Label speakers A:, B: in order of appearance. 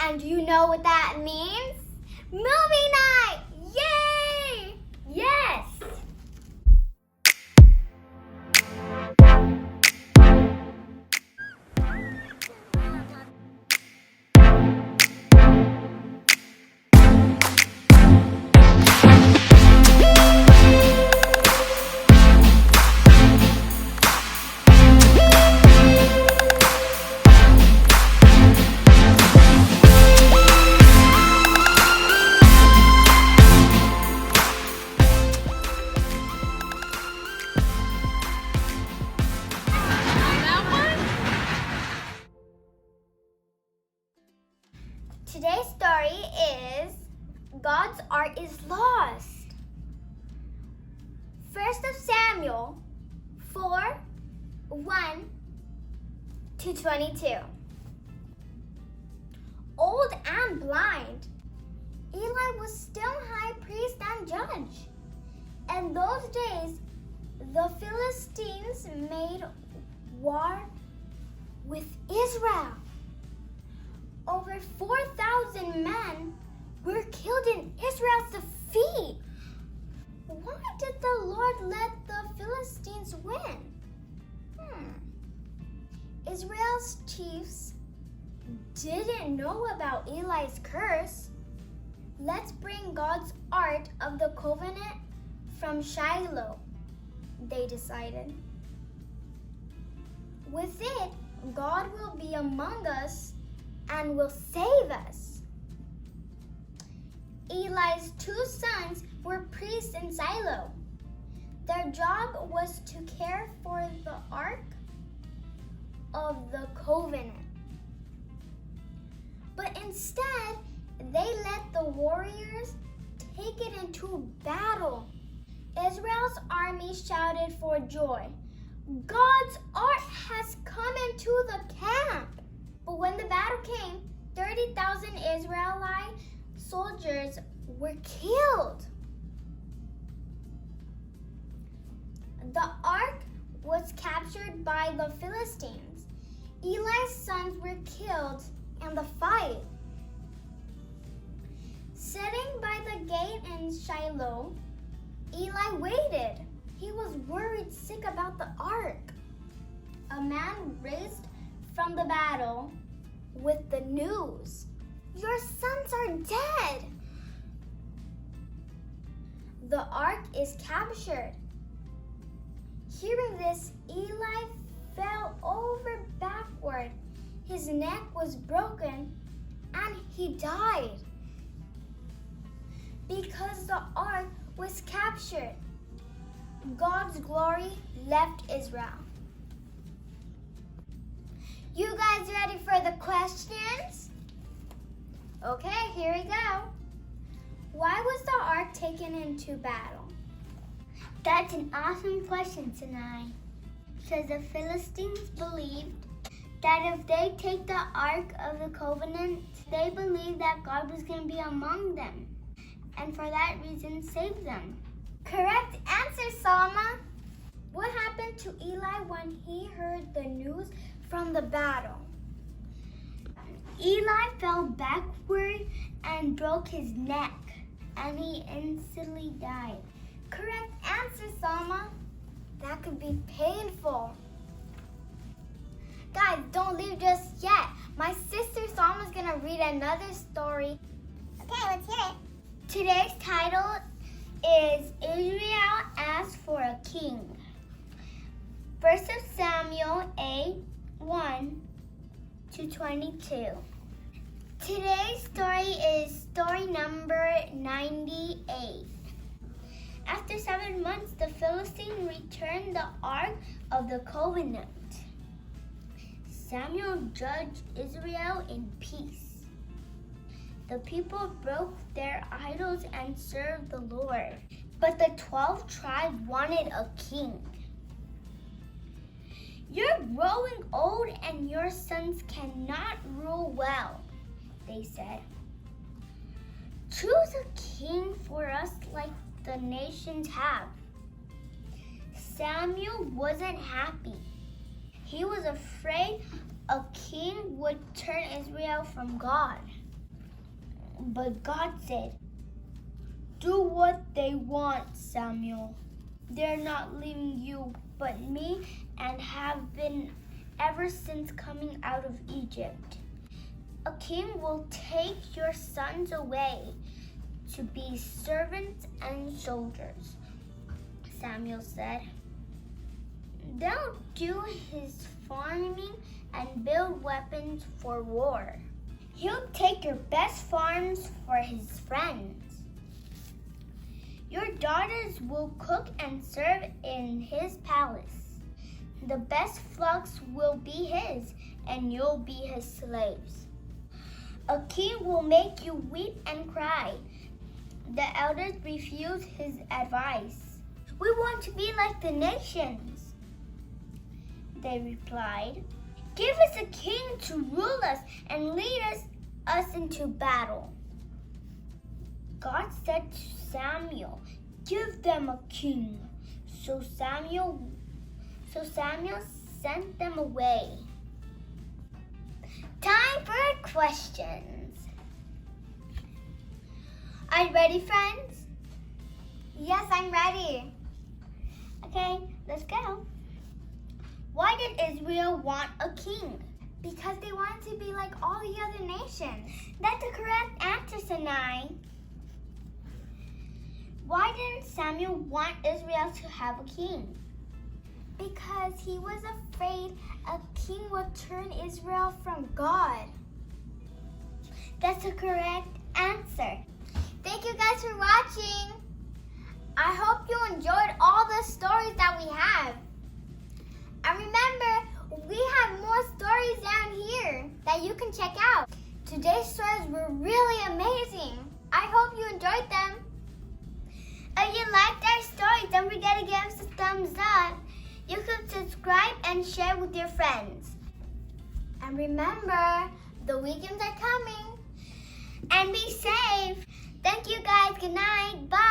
A: And do you know what that means? Movie night! Yay! Yes! Today's story is God's Ark is Lost. 1 Samuel 4:1-22. Old and blind, Eli was still high priest and judge. In those days, the Philistines made war with Israel. Over 4,000 men were killed in Israel's defeat. Why did the Lord let the Philistines win? Israel's chiefs didn't know about Eli's curse. Let's bring God's Ark of the Covenant from Shiloh, they decided. With it, God will be among us and will save us. Eli's 2 sons were priests in Shiloh. Their job was to care for the Ark of the Covenant. But instead, they let the warriors take it into battle. Israel's army shouted for joy, "God's Ark has come into the camp!" But when the battle came, 30,000 Israelite soldiers were killed. The Ark was captured by the Philistines. Eli's sons were killed in the fight. Sitting by the gate in Shiloh, Eli waited. He was worried sick about the Ark. A man raised from the battle with the news, "Your sons are dead." The Ark is captured. Hearing this, Eli fell over backward. His neck was broken and he died. Because the Ark was captured, God's glory left Israel. You guys ready for the questions? Okay, here we go. Why was the Ark taken into battle?
B: That's an awesome question, Sinai. Because the Philistines believed that if they take the Ark of the Covenant, they believed that God was going to be among them, and for that reason save them.
A: Correct answer, Salma. What happened to Eli when he heard the news from the battle?
B: Eli fell backward and broke his neck, and he instantly died.
A: Correct answer, Salma. That could be painful. Guys, don't leave just yet. My sister Salma's gonna read another story.
B: Okay, let's hear it.
A: Today's title is Israel Asked for a King. 1 Samuel 8:1-22. Today's story is story number 98. After 7 months, the Philistines returned the Ark of the Covenant. Samuel judged Israel in peace. The people broke their idols and served the Lord. But the 12 tribes wanted a king. "You're growing old and your sons cannot rule well," they said. "Choose a king for us like the nations have." Samuel wasn't happy. He was afraid a king would turn Israel from God.
B: But God said, "Do what they want, Samuel. They're not leaving you but me, and have been ever since coming out of Egypt. A king will take your sons away to be servants and soldiers," Samuel said. "They'll do his farming and build weapons for war. He'll take your best farms for his friends. Your daughters will cook and serve in his palace. The best flocks will be his, and you'll be his slaves. A king will make you weep and cry." The elders refused his advice. "We want to be like the nations," they replied. "Give us a king to rule us and lead us into battle." God said to Samuel, "Give them a king." So Samuel sent them away. Time for questions. Are you ready, friends?
A: Yes, I'm ready.
B: Okay, let's go. Why did Israel want a king?
A: Because they wanted to be like all the other nations.
B: That's a correct answer, Sinai. Why didn't Samuel want Israel to have a king?
A: Because he was afraid a king would turn Israel from God.
B: That's a correct answer.
A: Thank you guys for watching. I hope you enjoyed all the stories that we have. And remember, we have more stories down here that you can check out. Today's stories were really amazing. I hope you enjoyed them.
B: If you liked our story, don't forget to give us a thumbs up. You can subscribe and share with your friends.
A: And remember, the weekends are coming.
B: And be safe. Thank you guys. Good night. Bye.